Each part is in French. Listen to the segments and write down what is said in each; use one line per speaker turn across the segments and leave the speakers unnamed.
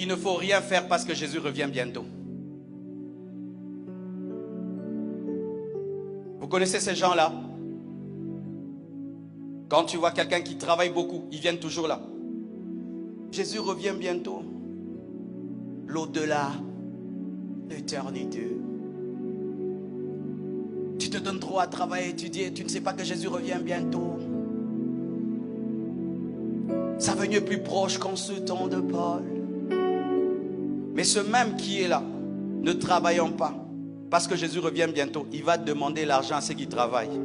Il ne faut rien faire parce que Jésus revient bientôt. Vous connaissez ces gens-là? Quand tu vois quelqu'un qui travaille beaucoup, ils viennent toujours là. Jésus revient bientôt. L'au-delà, l'éternité. Tu te donnes trop à travailler, étudier, tu ne sais pas que Jésus revient bientôt. Sa venue est plus proche qu'en ce temps de Paul. Mais ce même qui est là, ne travaillons pas, parce que Jésus revient bientôt, il va demander l'argent à ceux qui travaillent.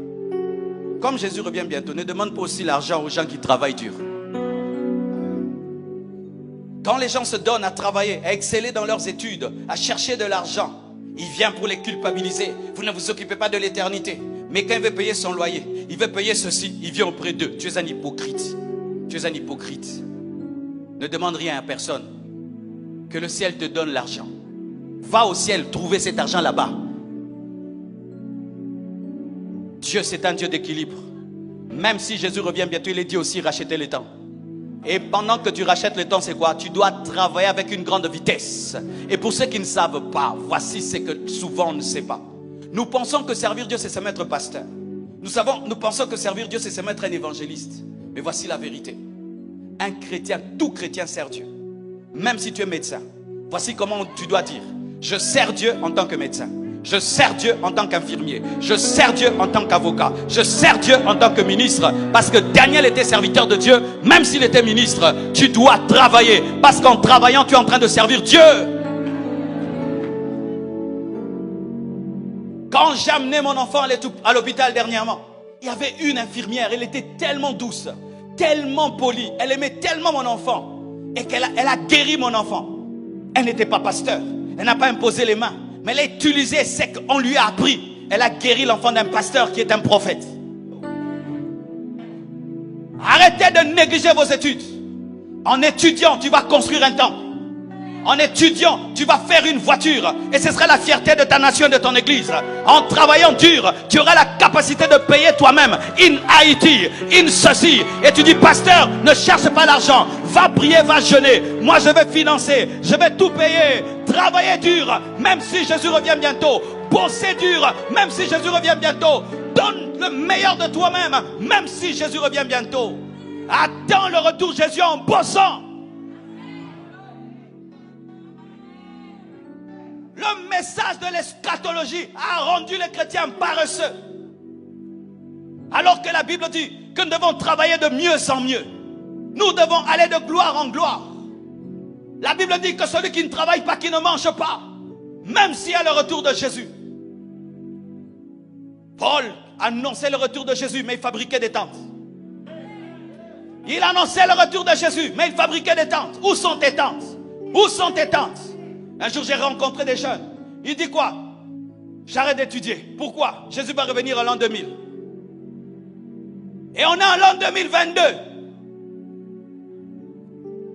Comme Jésus revient bientôt, ne demande pas aussi l'argent aux gens qui travaillent dur. Quand les gens se donnent à travailler, à exceller dans leurs études, à chercher de l'argent, il vient pour les culpabiliser. Vous ne vous occupez pas de l'éternité. Mais quand il veut payer son loyer, il veut payer ceci, il vient auprès d'eux. Tu es un hypocrite. Tu es un hypocrite. Ne demande rien à personne. Que le ciel te donne l'argent. Va au ciel trouver cet argent là-bas. Dieu, c'est un Dieu d'équilibre. Même si Jésus revient bientôt, il est dit aussi racheter le temps. Et pendant que tu rachètes le temps, c'est quoi? Tu dois travailler avec une grande vitesse. Et pour ceux qui ne savent pas, voici ce que souvent on ne sait pas. Nous pensons que servir Dieu, c'est se mettre pasteur. Nous pensons que servir Dieu, c'est se mettre un évangéliste. Mais voici la vérité. Un chrétien, tout chrétien sert Dieu. Même si tu es médecin. Voici comment tu dois dire. Je sers Dieu en tant que médecin. Je sers Dieu en tant qu'infirmier. Je sers Dieu en tant qu'avocat. Je sers Dieu en tant que ministre. Parce que Daniel était serviteur de Dieu. Même s'il était ministre, tu dois travailler. Parce qu'en travaillant, tu es en train de servir Dieu. Quand j'ai amené mon enfant à l'hôpital dernièrement, il y avait une infirmière. Elle était tellement douce, tellement polie. Elle aimait tellement mon enfant. Et elle a guéri mon enfant. Elle n'était pas pasteur. Elle n'a pas imposé les mains. Mais elle a utilisé ce qu'on lui a appris. Elle a guéri l'enfant d'un pasteur qui est un prophète. Arrêtez de négliger vos études. En étudiant, tu vas construire un temple. En étudiant, tu vas faire une voiture. Et ce sera la fierté de ta nation et de ton église. En travaillant dur, tu auras la capacité de payer toi-même. In Haïti, in ceci. Et tu dis, pasteur, ne cherche pas l'argent. Va prier, va jeûner. Moi, je vais financer. Je vais tout payer. Travailler dur, même si Jésus revient bientôt. Bosser dur, même si Jésus revient bientôt. Donne le meilleur de toi-même, même si Jésus revient bientôt. Attends le retour de Jésus en bossant. Le message de l'eschatologie a rendu les chrétiens paresseux. Alors que la Bible dit que nous devons travailler de mieux en mieux. Nous devons aller de gloire en gloire. La Bible dit que celui qui ne travaille pas, qui ne mange pas, même s'il y a le retour de Jésus. Paul annonçait le retour de Jésus, mais il fabriquait des tentes. Il annonçait le retour de Jésus, mais il fabriquait des tentes. Où sont tes tentes? Où sont tes tentes? Un jour, j'ai rencontré des jeunes. Il dit quoi? J'arrête d'étudier. Pourquoi? Jésus va revenir en l'an 2000. Et on est en l'an 2022.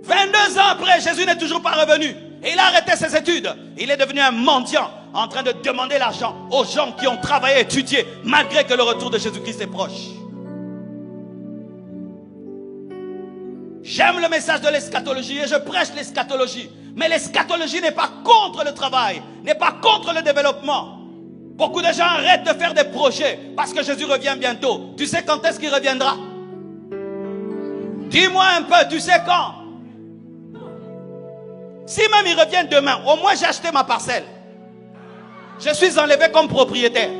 22 ans après, Jésus n'est toujours pas revenu. Et il a arrêté ses études. Il est devenu un mendiant en train de demander l'argent aux gens qui ont travaillé, étudié, malgré que le retour de Jésus-Christ est proche. J'aime le message de l'eschatologie et je prêche l'eschatologie. Mais l'eschatologie n'est pas contre le travail, n'est pas contre le développement. Beaucoup de gens arrêtent de faire des projets parce que Jésus revient bientôt. Tu sais quand est-ce qu'il reviendra? Dis-moi un peu, tu sais quand? Si même il revient demain, au moins j'ai acheté ma parcelle. Je suis enlevé comme propriétaire.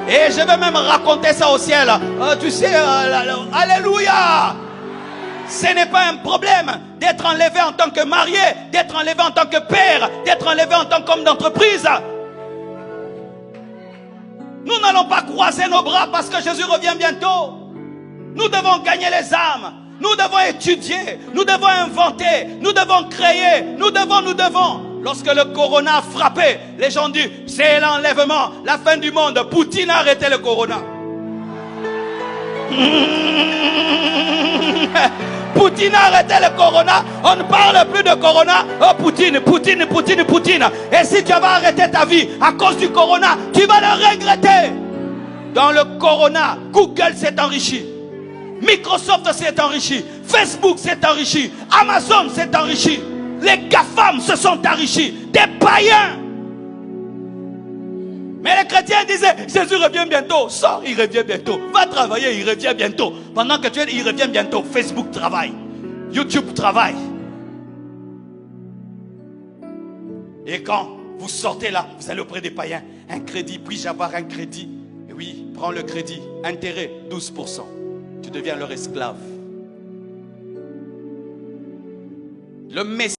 Et je vais même raconter ça au ciel. Tu sais, alléluia. Ce n'est pas un problème d'être enlevé en tant que marié, d'être enlevé en tant que père, d'être enlevé en tant qu'homme d'entreprise. Nous n'allons pas croiser nos bras parce que Jésus revient bientôt. Nous devons gagner les âmes. Nous devons étudier. Nous devons inventer. Nous devons créer. Nous devons. Lorsque le corona a frappé, les gens disent, c'est l'enlèvement, la fin du monde. Poutine a arrêté le corona. Poutine a arrêté le corona. On ne parle plus de corona. Oh Poutine. Et si tu vas arrêter ta vie à cause du corona, tu vas le regretter. Dans le corona, Google s'est enrichi. Microsoft s'est enrichi. Facebook s'est enrichi. Amazon s'est enrichi. Les GAFAM se sont enrichis. Des païens. Mais les chrétiens disaient, Jésus revient bientôt. Sors, il revient bientôt. Va travailler, il revient bientôt. Pendant que tu es, il revient bientôt. Facebook travaille. YouTube travaille. Et quand vous sortez là, vous allez auprès des païens. Un crédit, puis-je avoir un crédit? Et oui, prends le crédit. Intérêt, 12%. Tu deviens leur esclave. Le Messie